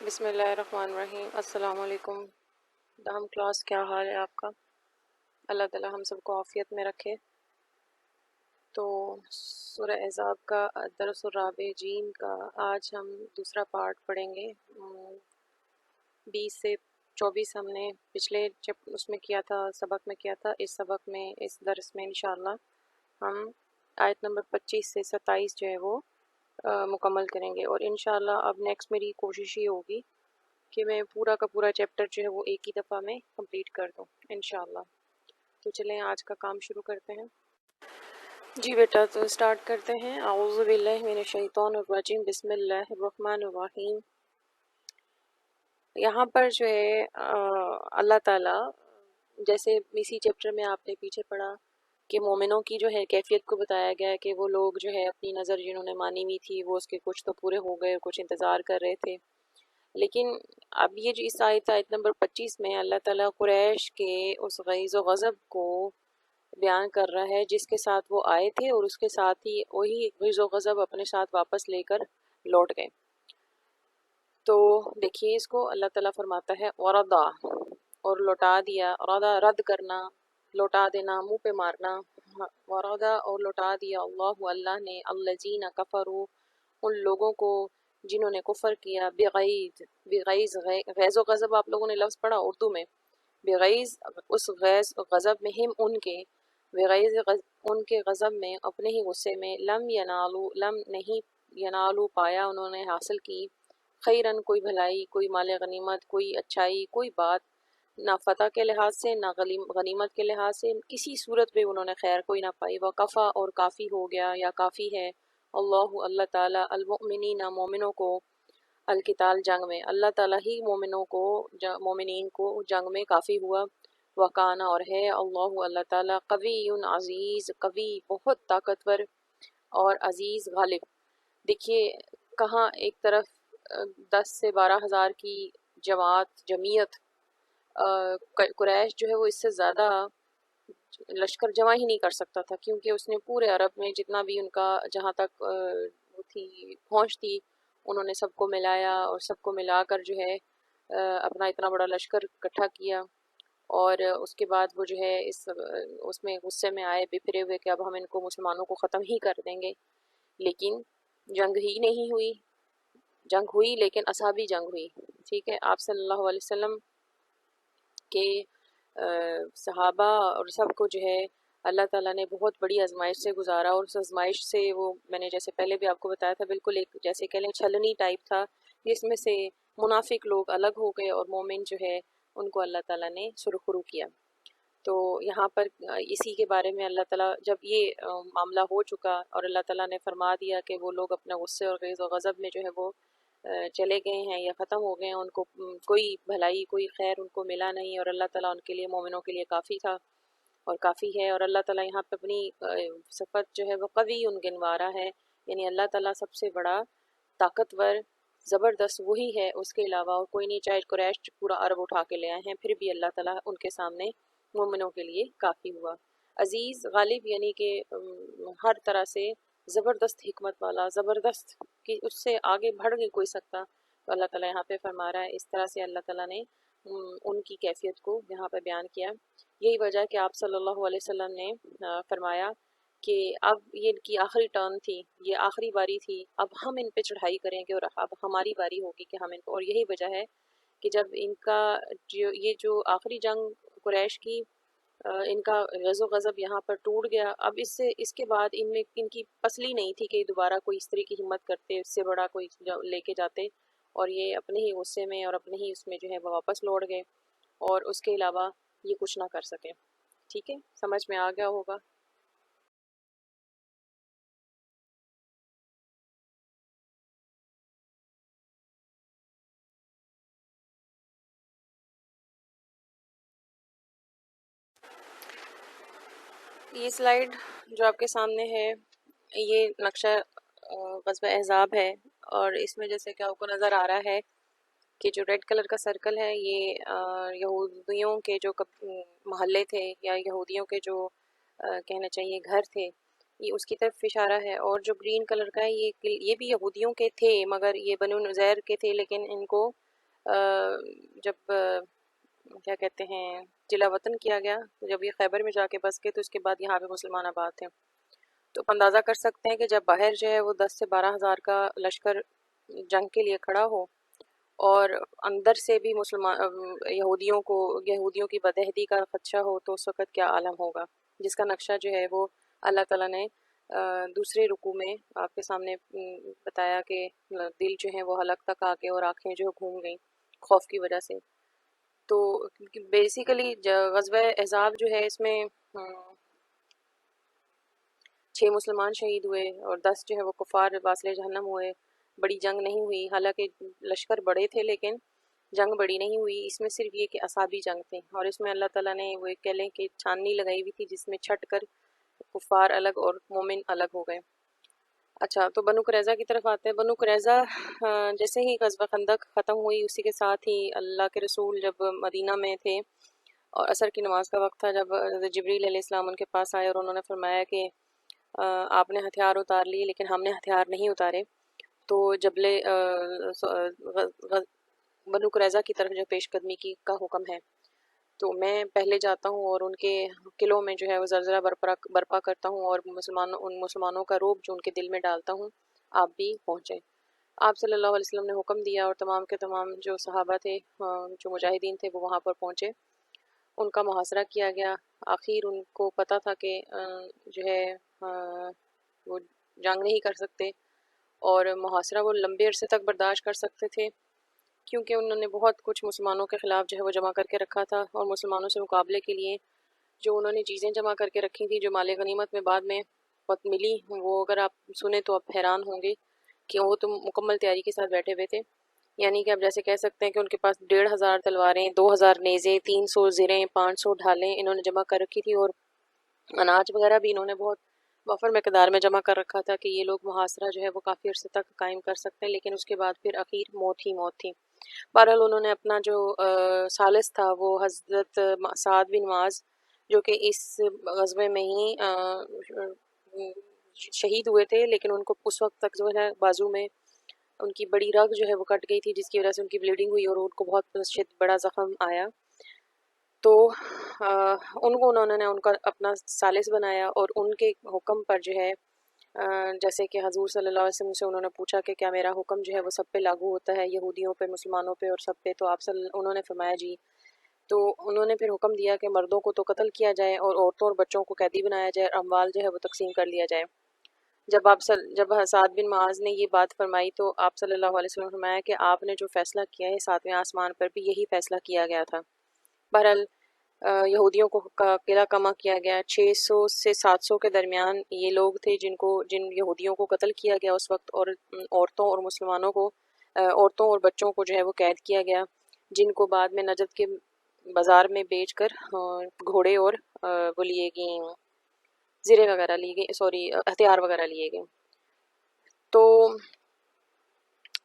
بسم اللہ الرحمن الرحیم۔ السلام علیکم دام کلاس، کیا حال ہے آپ کا؟ اللہ تعالی ہم سب کو عافیت میں رکھے۔ تو سورہ احزاب کا درس الرابع جیم کا آج ہم دوسرا پارٹ پڑھیں گے۔ 20 سے 24 ہم نے پچھلے اس میں کیا تھا، سبق میں کیا تھا۔ اس سبق میں، اس درس میں انشاءاللہ ہم آیت نمبر 25 سے 27 جو ہے وہ مکمل کریں گے، اور انشاءاللہ اب نیکسٹ میری کوشش یہ ہوگی کہ میں پورا کا پورا چیپٹر جو ہے وہ ایک ہی دفعہ میں کمپلیٹ کر دوں انشاءاللہ۔ تو چلیں آج کا کام شروع کرتے ہیں۔ جی بیٹا، تو سٹارٹ کرتے ہیں۔ اعوذ باللہ من الشیطان الرجیم، بسم اللہ الرحمن الرحیم۔ یہاں پر جو ہے اللہ تعالیٰ، جیسے اسی چیپٹر میں آپ نے پیچھے پڑھا کہ مومنوں کی جو ہے کیفیت کو بتایا گیا ہے کہ وہ لوگ جو ہے اپنی نظر جنہوں نے مانی ہوئی تھی وہ اس کے کچھ تو پورے ہو گئے، کچھ انتظار کر رہے تھے۔ لیکن اب یہ جو اس آیت نمبر 25 میں اللہ تعالیٰ قریش کے اس غیظ و غضب کو بیان کر رہا ہے جس کے ساتھ وہ آئے تھے، اور اس کے ساتھ ہی وہی غیظ و غضب اپنے ساتھ واپس لے کر لوٹ گئے۔ تو دیکھیے اس کو اللہ تعالیٰ فرماتا ہے وردا، اور لوٹا دیا، ردا رد کرنا، لوٹا دینا، منہ پہ مارنا۔ وردا، اور لوٹا دیا اللہ نے الذین کفروا، ان لوگوں کو جنہوں نے کفر کیا، بغیظ غیظ و غضب آپ لوگوں نے لفظ پڑھا اردو میں، بغیظ اس غیظ غضب میں، ہم ان کے، بغیظ ان کے غضب میں، اپنے ہی غصے میں، لم ینالو لم نہیں ینالو پایا انہوں نے حاصل کی، خیرن کوئی بھلائی، کوئی مال غنیمت، کوئی اچھائی، کوئی بات، نہ فتح کے لحاظ سے، نہ غنیمت کے لحاظ سے، کسی صورت پہ انہوں نے خیر کوئی نہ پائی۔ وقفا، اور کافی ہو گیا یا کافی ہے، اللہ تعالیٰ المؤمنین مومنوں کو، القتال جنگ میں، اللہ تعالیٰ ہی مومنوں کو، مومنین کو جنگ میں کافی ہوا۔ وکانا، اور ہے اللہ تعالیٰ قوی عزیز، قوی بہت طاقتور، اور عزیز غالب۔ دیکھیے کہاں ایک طرف 10 سے 12 ہزار کی جمعیت، قریش جو ہے وہ اس سے زیادہ لشکر جمع ہی نہیں کر سکتا تھا، کیونکہ اس نے پورے عرب میں جتنا بھی ان کا جہاں تک وہ تھی پہنچ تھی، انہوں نے سب کو ملایا، اور سب کو ملا کر جو ہے اپنا اتنا بڑا لشکر اکٹھا کیا، اور اس کے بعد وہ جو ہے اس میں غصے میں آئے بپھرے ہوئے کہ اب ہم ان کو مسلمانوں کو ختم ہی کر دیں گے۔ لیکن جنگ ہی نہیں ہوئی، جنگ ہوئی لیکن اصحابی جنگ ہوئی، ٹھیک ہے۔ آپ صلی اللہ علیہ وسلم کے صحابہ اور سب کو جو ہے اللہ تعالیٰ نے بہت بڑی آزمائش سے گزارا، اور اس آزمائش سے وہ، میں نے جیسے پہلے بھی آپ کو بتایا تھا، بالکل ایک جیسے کہہ لیں چھلنی ٹائپ تھا، جس میں سے منافق لوگ الگ ہو گئے اور مومن جو ہے ان کو اللہ تعالیٰ نے سرخرو کیا۔ تو یہاں پر اسی کے بارے میں اللہ تعالیٰ جب یہ معاملہ ہو چکا اور اللہ تعالیٰ نے فرما دیا کہ وہ لوگ اپنے غصے اور غیظ و غضب میں جو ہے وہ چلے گئے ہیں یا ختم ہو گئے ہیں، ان کو کوئی بھلائی کوئی خیر ان کو ملا نہیں، اور اللہ تعالیٰ ان کے لیے، مومنوں کے لیے کافی تھا اور کافی ہے۔ اور اللہ تعالیٰ یہاں پہ اپنی صفت جو ہے وہ قوی گنوا رہا ہے، یعنی اللہ تعالیٰ سب سے بڑا طاقتور زبردست وہی ہے، اس کے علاوہ اور کوئی نہیں۔ چاہے قریش پورا عرب اٹھا کے لے آئے ہیں، پھر بھی اللہ تعالیٰ ان کے سامنے مومنوں کے لیے کافی ہوا۔ عزیز غالب، یعنی کہ ہر طرح سے زبردست حکمت والا، زبردست کہ اس سے آگے بڑھ نہیں کوئی سکتا۔ تو اللہ تعالیٰ یہاں پہ فرما رہا ہے، اس طرح سے اللہ تعالیٰ نے ان کی کیفیت کو یہاں پہ بیان کیا۔ یہی وجہ کہ آپ صلی اللہ علیہ وسلم نے فرمایا کہ اب یہ ان کی آخری ٹرن تھی، یہ آخری باری تھی، اب ہم ان پہ چڑھائی کریں گے، اور اب ہماری باری ہوگی کہ ہم ان کو، اور یہی وجہ ہے کہ جب ان کا یہ جو آخری جنگ قریش کی، ان کا غض و غضب یہاں پر ٹوٹ گیا، اب اس کے بعد ان میں ان کی پسلی نہیں تھی کہ دوبارہ کوئی اس طرح کی ہمت کرتے، اس سے بڑا کوئی لے کے جاتے، اور یہ اپنے ہی غصے میں اور اپنے ہی اس میں جو ہے وہ واپس لوٹ گئے، اور اس کے علاوہ یہ کچھ نہ کر سکے۔ ٹھیک ہے، سمجھ میں آ گیا ہوگا۔ یہ سلائیڈ جو آپ کے سامنے ہے، یہ نقشہ غزوہ احزاب ہے، اور اس میں جیسے کہ آپ کو نظر آ رہا ہے کہ جو ریڈ کلر کا سرکل ہے یہ یہودیوں کے جو محلے تھے، یا یہودیوں کے جو کہنا چاہیے گھر تھے، یہ اس کی طرف اشارہ ہے۔ اور جو گرین کلر کا ہے یہ بھی یہودیوں کے تھے، مگر یہ بنو نذیر کے تھے، لیکن ان کو جب کیا کہتے ہیں جلا وطن کیا گیا، تو جب یہ خیبر میں جا کے بس گئے تو اس کے بعد یہاں پہ مسلمان آباد تھے. تو آپ اندازہ کر سکتے ہیں کہ جب باہر جو ہے وہ 10 سے 12 ہزار کا لشکر جنگ کے لیے کھڑا ہو، اور اندر سے بھی یہودیوں کی بدعہدی کا خدشہ ہو، تو اس وقت کیا عالم ہوگا، جس کا نقشہ جو ہے وہ اللہ تعالیٰ نے دوسرے رکوع میں آپ کے سامنے بتایا کہ دل جو ہے وہ حلق تک آ کے اور آنکھیں جو گھوم گئیں خوف کی وجہ سے. تو بیسیکلی غزوہ احزاب جو ہے اس میں 6 مسلمان شہید ہوئے اور 10 جو ہے وہ کفار واصل جہنم ہوئے. بڑی جنگ نہیں ہوئی، حالانکہ لشکر بڑے تھے لیکن جنگ بڑی نہیں ہوئی. اس میں صرف یہ کہ اعصابی جنگ تھی، اور اس میں اللہ تعالیٰ نے وہ کہہ لیں کہ چھاننی لگائی ہوئی تھی جس میں چھٹ کر کفار الگ اور مومن الگ ہو گئے. اچھا، تو بنو قریظہ کی طرف آتے ہیں. بنو قریظہ جیسے ہی غزوہ خندق ختم ہوئی، اسی کے ساتھ ہی اللہ کے رسول جب مدینہ میں تھے اور عصر کی نماز کا وقت تھا، جب جبریل علیہ السلام ان کے پاس آئے اور انہوں نے فرمایا کہ آپ نے ہتھیار اتار لیے لیکن ہم نے ہتھیار نہیں اتارے، تو بنو قریظہ کی طرف جو پیش قدمی کا حکم ہے، تو میں پہلے جاتا ہوں اور ان کے قلعوں میں جو ہے وہ زلزلہ برپا کرتا ہوں، اور ان مسلمانوں کا رعب جو ان کے دل میں ڈالتا ہوں. آپ بھی پہنچیں. آپ صلی اللہ علیہ وسلم نے حکم دیا اور تمام کے تمام جو صحابہ تھے، جو مجاہدین تھے، وہ وہاں پر پہنچے. ان کا محاصرہ کیا گیا. آخر ان کو پتہ تھا کہ جو ہے وہ جنگ نہیں کر سکتے، اور محاصرہ وہ لمبے عرصے تک برداشت کر سکتے تھے، کیونکہ انہوں نے بہت کچھ مسلمانوں کے خلاف جو ہے وہ جمع کر کے رکھا تھا، اور مسلمانوں سے مقابلے کے لیے جو انہوں نے چیزیں جمع کر کے رکھی تھیں، جو مال غنیمت میں بعد میں وقت ملی، وہ اگر آپ سنیں تو آپ حیران ہوں گے کہ وہ تو مکمل تیاری کے ساتھ بیٹھے ہوئے تھے. یعنی کہ آپ جیسے کہہ سکتے ہیں کہ ان کے پاس 1,500 تلواریں، 2,000 نیزے، 300 زریں، 500 ڈھالیں انہوں نے جمع کر رکھی تھی، اور اناج وغیرہ بھی انہوں نے بہت وفر مقدار میں جمع کر رکھا تھا کہ یہ لوگ محاصرہ جو ہے وہ کافی عرصے تک قائم کر سکتے ہیں. لیکن اس کے بعد پھر اخیر موت ہی موت تھی. بہرحال انہوں نے اپنا جو ثالث تھا وہ حضرت سعد بن معاذ، جو کہ اس غزوے میں ہی شہید ہوئے تھے، لیکن ان کو اس وقت تک جو ہے بازو میں ان کی بڑی رگ جو ہے وہ کٹ گئی تھی، جس کی وجہ سے ان کی بلیڈنگ ہوئی اور ان کو بہت بڑا زخم آیا. تو انہوں نے ان کا اپنا ثالث بنایا، اور ان کے حکم پر جو ہے جیسے کہ حضور صلی اللہ علیہ وسلم سے انہوں نے پوچھا کہ کیا میرا حکم جو ہے وہ سب پہ لاگو ہوتا ہے، یہودیوں پہ، مسلمانوں پہ اور سب پہ؟ تو انہوں نے فرمایا جی. تو انہوں نے پھر حکم دیا کہ مردوں کو تو قتل کیا جائے اور عورتوں اور بچوں کو قیدی بنایا جائے، اور اموال جو ہے وہ تقسیم کر لیا جائے. جب سعد بن معاذ نے یہ بات فرمائی تو آپ صلی اللہ علیہ وسلم نے فرمایا کہ آپ نے جو فیصلہ کیا ہے 7ویں آسمان پر بھی یہی فیصلہ کیا گیا تھا. بہرحال یہودیوں کو قلعہ کما کیا گیا. 600 سے 700 کے درمیان یہ لوگ تھے جن یہودیوں کو قتل کیا گیا اس وقت، اور عورتوں اور مسلمانوں کو، عورتوں اور بچوں کو جو ہے وہ قید کیا گیا، جن کو بعد میں نجد کے بازار میں بیچ کر گھوڑے اور وہ لیے گئے، زرے وغیرہ لیے گئے، ہتھیار وغیرہ لیے گئے. تو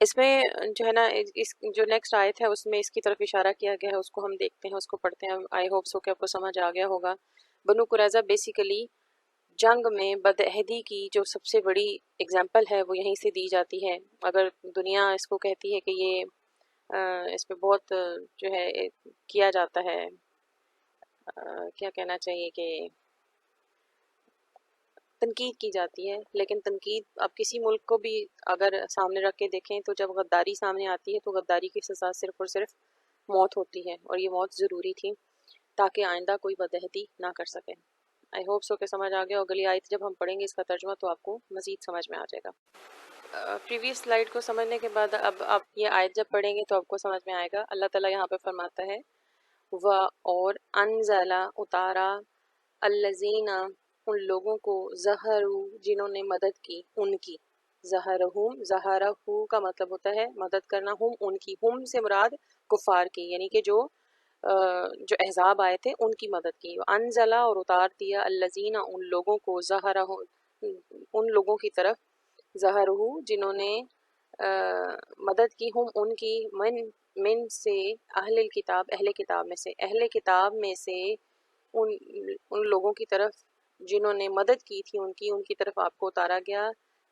اس میں جو ہے نا اس جو نیکسٹ آیت ہے اس میں اس کی طرف اشارہ کیا گیا ہے، اس کو ہم دیکھتے ہیں، اس کو پڑھتے ہیں. آئی ہوپ سو کہ آپ کو سمجھ آ گیا ہوگا. بنو قریظہ بیسیکلی جنگ میں بدعہدی کی جو سب سے بڑی اگزامپل ہے وہ یہیں سے دی جاتی ہے. اگر دنیا اس کو کہتی ہے کہ یہ اس پہ بہت جو ہے کیا جاتا ہے، کیا کہنا چاہیے کہ تنقید کی جاتی ہے، لیکن تنقید آپ کسی ملک کو بھی اگر سامنے رکھ کے دیکھیں تو جب غداری سامنے آتی ہے تو غداری کی سزا صرف اور صرف موت ہوتی ہے، اور یہ موت ضروری تھی تاکہ آئندہ کوئی بدعہدی نہ کر سکے. آئی ہوپ سو کہ سمجھ آ گیا. اگلی آیت جب ہم پڑھیں گے اس کا ترجمہ تو آپ کو مزید سمجھ میں آ جائے گا. پریویس سلائیڈ کو سمجھنے کے بعد اب آپ یہ آیت جب پڑھیں گے تو آپ کو سمجھ میں آئے گا. اللہ تعالیٰ یہاں پہ فرماتا ہے اور انزلہ اتارا الذین ان لوگوں کو ظہروا جنہوں نے مدد کی، ان کی. ظہرہ کا مطلب ہوتا ہے مدد کرنا، ہم ان کی، ہم سے مراد کفار کی، یعنی کہ جو احزاب آئے تھے ان کی مدد کی. انزلہ اور اتار دیا الذین ان لوگوں کو، ظہرہ ان لوگوں کی طرف، ظہرہ جنہوں نے مدد کی، ہم ان کی، من سے اہل کتاب میں سے ان لوگوں کی طرف جنہوں نے مدد کی تھی ان کی طرف آپ کو اتارا گیا